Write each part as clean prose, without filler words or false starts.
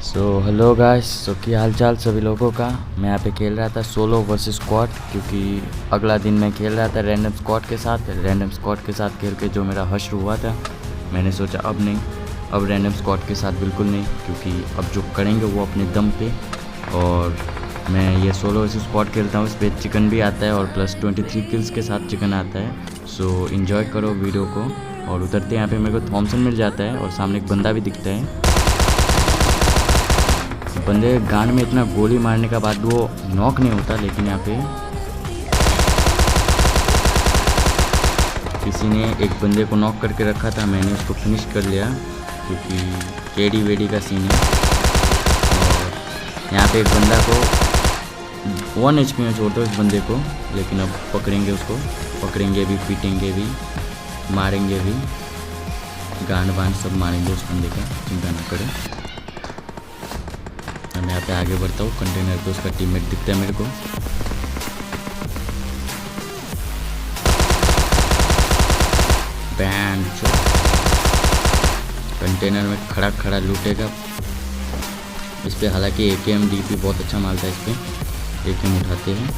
Hello guys, क्या हाल चाल सभी लोगों का। मैं यहाँ पे खेल रहा था सोलो वर्सेस स्क्वाड, क्योंकि अगला दिन मैं खेल रहा था रैंडम स्क्वाड के साथ। रैंडम स्क्वाड के साथ खेल के जो मेरा हश्र हुआ था, मैंने सोचा अब नहीं, अब रैंडम स्क्वाड के साथ बिल्कुल नहीं, क्योंकि अब जो करेंगे वो अपने दम पे। और मैं ये सोलो वर्सेस स्क्वाड खेलता हूँ, इस पर चिकन भी आता है और प्लस 23 किल्स के साथ चिकन आता है। सो इन्जॉय करो वीडियो को। और उतरते यहाँ पे मेरे को थॉमसन मिल जाता है और सामने एक बंदा भी दिखता है। बंदे गांड में इतना गोली मारने के बाद वो नॉक नहीं होता, लेकिन यहाँ पे किसी ने एक बंदे को नॉक करके रखा था, मैंने उसको फिनिश कर लिया, क्योंकि केडी वेडी का सीन है। और यहाँ पे एक बंदा को 1 HP में छोड़ दो इस बंदे को, लेकिन अब पकड़ेंगे उसको, पकड़ेंगे भी, पीटेंगे भी, मारेंगे भी, गांड बांड सब मारेंगे उस बंदे का, चिंता न करें। मैं यहाँ पे आगे बढ़ता हूँ, कंटेनर पे उसका टीममेट दिखता है मेरे को। बैंड कंटेनर में खड़ा खड़ा लूटेगा। इस पे हालांकि AKM DP बहुत अच्छा मारता है, इस पे AKM उठाते हैं,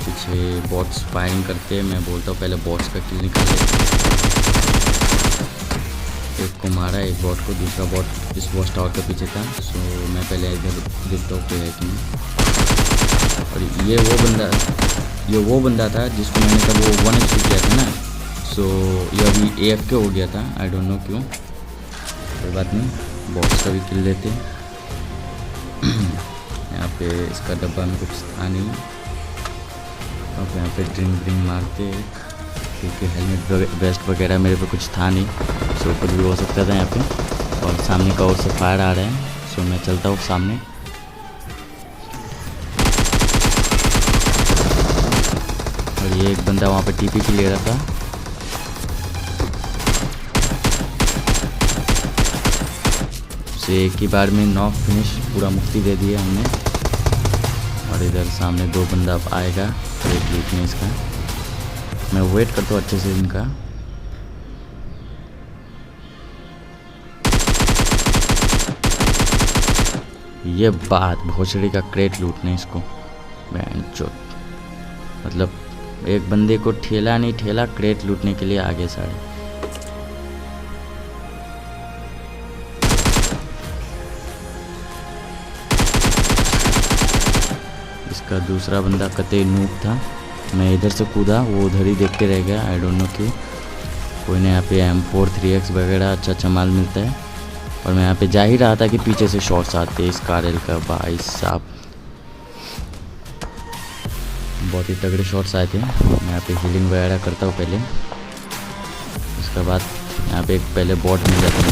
पीछे बॉट्स फायरिंग करते हैं। मैं बोलता हूँ पहले बॉट्स का किल निकाले। एक को मारा, एक बॉट को, दूसरा बॉट इस वॉच टावर के पीछे था। सो मैं पहले इधर देखता हूँ पे है कि नहीं। और ये वो बंदा था जिसको मैंने तब वो 1 HP किया था ना। सो ये अभी AFK हो गया था, आई डोंट नो क्यों, कोई बात नहीं, बॉट्स का भी किल लेते हैं। यहाँ पे इसका डब्बा में कुछ था नहीं, अब यहाँ पे ड्रिंक मारते, क्योंकि हेलमेट वेस्ट वगैरह मेरे पे कुछ था नहीं। सो कुछ भी हो सकता था यहाँ पे। और सामने का ओर से फायर आ रहा है, सो मैं चलता हूँ सामने। और ये एक बंदा वहाँ पे TP की ले रहा था। सो एक ही बार में नॉक फिनिश, पूरा मुक्ति दे दिया हमने। और इधर सामने 2 बंदा अब आएगा, एक लूटने इसका, मैं वेट करता हूँ अच्छे से इनका। ये बात भोसड़ी का क्रेट लूटने इसको, बैंचोद, मतलब एक बंदे को ठेला नहीं ठेला, क्रेट लूटने के लिए आगे साड़े। इसका दूसरा बंदा कतई नूब था, मैं इधर से कूदा, वो उधर ही देखते रह गया, आई डोंट नो क्यों। कोई ने यहाँ पे M4 3X वगैरह अच्छा माल मिलता है। और मैं यहाँ पे जा ही रहा था कि पीछे से शॉट्स आते हैं इस कारल का, भाई साहब बहुत ही तगड़े शॉट्स आए थे। मैं यहाँ पे हीलिंग वगैरह करता हूँ पहले, उसके बाद यहाँ पे एक पहले बॉट मिल जाता है।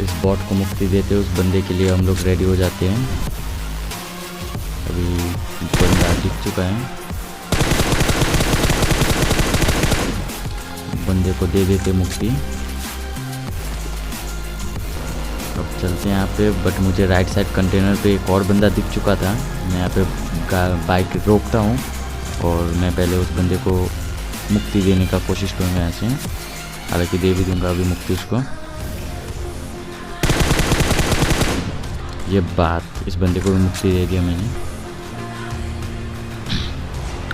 इस बॉट को मुक्ति देते उस बंदे के लिए हम लोग रेडी हो जाते हैं। अभी बंदा दिख चुका है, बंदे को दे देते मुक्ति। अब चलते हैं यहाँ पे, बट मुझे राइट साइड कंटेनर पे एक और बंदा दिख चुका था। मैं यहाँ पे बाइक रोकता हूँ और मैं पहले उस बंदे को मुक्ति देने का कोशिश करूँगा यहाँ से, हालांकि दे भी दूँगा अभी मुक्ति उसको। ये बात, इस बंदे को भी मुक्ति दे दिया मैंने।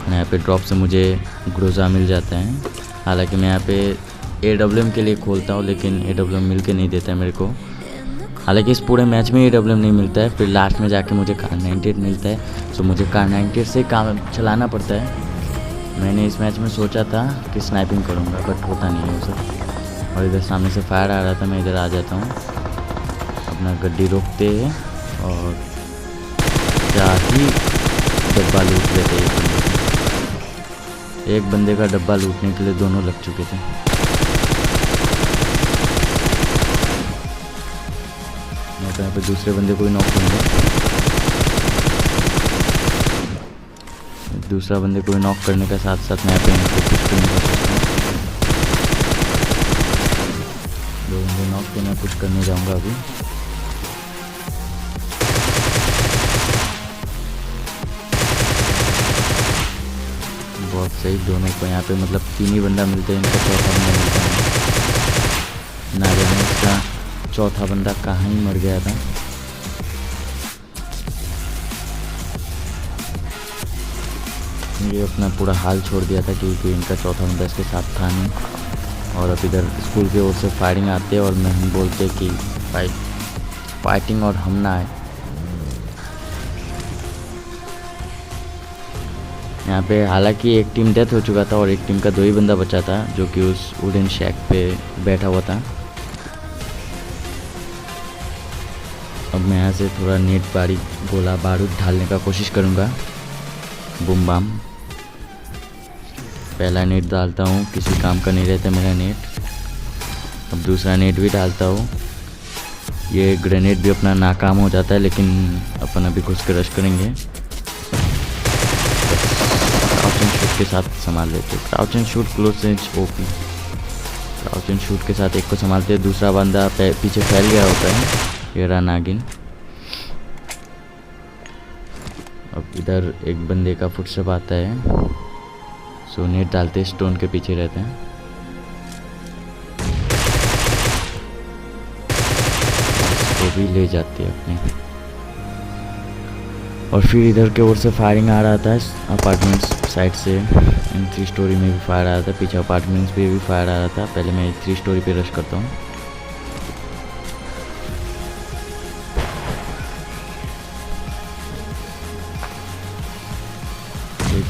यहाँ पे ड्रॉप से मुझे ग्रोजा मिल जाता है, हालांकि मैं यहाँ पे AWM के लिए खोलता हूँ, लेकिन AWM मिल के नहीं देता है मेरे को। हालांकि इस पूरे मैच में AWM नहीं मिलता है, फिर लास्ट में जाके मुझे कार 98 मिलता है। सो मुझे कार 98 से काम चलाना पड़ता है। मैंने इस मैच में सोचा था कि स्नाइपिंग करूँगा, बट होता नहीं है वो सब। और इधर सामने से फायर आ रहा था, मैं इधर आ जाता हूँ, अपना गड्डी रोकते हैं और क्या ही डब्बा लूट लेते हैं। एक बंदे का डब्बा लूटने के लिए दोनों लग चुके थे। मैं तो यहाँ पे दूसरे बंदे को ही नॉक करूँगा, दूसरा बंदे को ही नॉक करने के साथ साथ मैं यहाँ पे कोशिश करने का सोचता हूँ। 2 बंदे नॉक के मैं कुछ करने जाऊँगा अभी। बहुत सही, दोनों को यहाँ पे मतलब 3 ही बंदा मिलते हैं, इनका चौथा बंदा मिलता है ना जाने तीसरा चौथा बंदा कहाँ ही मर गया था। ये अपना पूरा हाल छोड़ दिया था क्योंकि इनका चौथा बंदा इसके साथ था नहीं। और अब इधर स्कूल की ओर से फायरिंग आते और हम बोलते कि फाइटिंग और हम ना आए। यहाँ पे हालांकि एक टीम डेथ हो चुका था और एक टीम का 2 ही बंदा बचा था जो कि उस वुडन शैक पे बैठा हुआ था। अब मैं यहाँ से थोड़ा नेट गोला बारूद ढालने का कोशिश करूँगा। बूम बाम, पहला नेट डालता हूँ, किसी काम का नहीं रहता मेरा नेट। अब दूसरा नेट भी डालता हूँ। ये ग्रेनेड भी अपना नाकाम हो जाता है लेकिन अपन अभी घुस के रश करेंगे। क्राउच एंड शूट के साथ संभाल लेते। Crouch and shoot close range OP. Crouch and shoot के साथ एक को संभालते, दूसरा बंदा पीछे फैल गया होता है। ये रहा नागिन। अब इधर एक बंदे का फुटस्टेप आता है, सो नेट डालते स्टोन के पीछे रहते हैं। इसको भी ले जाते हैं अपने। और फिर इधर के ओर से फायरिंग आ रहा था अपार्टमेंट्स साइड से। 3 स्टोरी में भी फायर आ रहा था, पीछे अपार्टमेंट्स पे भी फायर आ रहा था। पहले मैं 3 स्टोरी पे रश करता हूँ।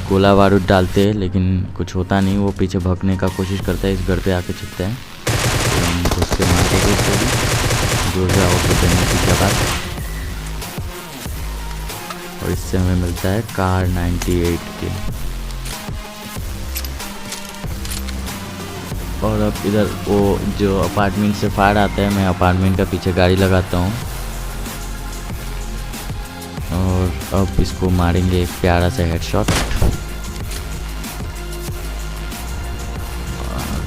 गोला बारूद डालते हैं लेकिन कुछ होता नहीं। वो पीछे भगने का कोशिश करता है, इस घर पे आके छिपता है। तो उसके मारते थे इसको भी ग्रोजा ऑटो देने की बाद। और इससे हमें मिलता है कार 98 के। और अब इधर वो जो अपार्टमेंट से फायर आता है, मैं अपार्टमेंट का पीछे गाड़ी लगाता हूँ और अब इसको मारेंगे एक प्यारा सा हेडशॉट।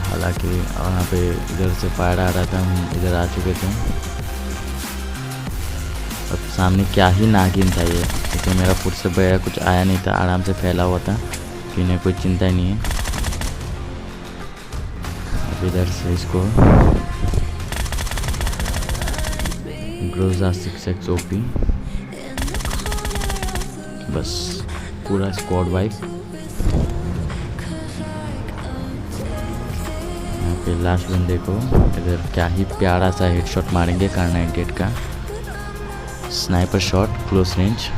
हालांकि यहाँ पे इधर से फायर आ रहा था, हम इधर आ चुके थे। अब सामने क्या ही नागिन था ये, क्योंकि मेरा फुट से बया कुछ आया नहीं था, आराम से फैला हुआ था, कि इन्हें कोई चिंता नहीं है। अब इधर से इसको ग्रोजा 6x OP, बस पूरा स्क्वाड वाइप। यहाँ पे लास्ट बंदे को इधर क्या ही प्यारा सा हेडशॉट मारेंगे कार 98 का स्नाइपर शॉट क्लोज रेंज।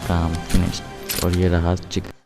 काम फिनिश। और ये रहा चिकन।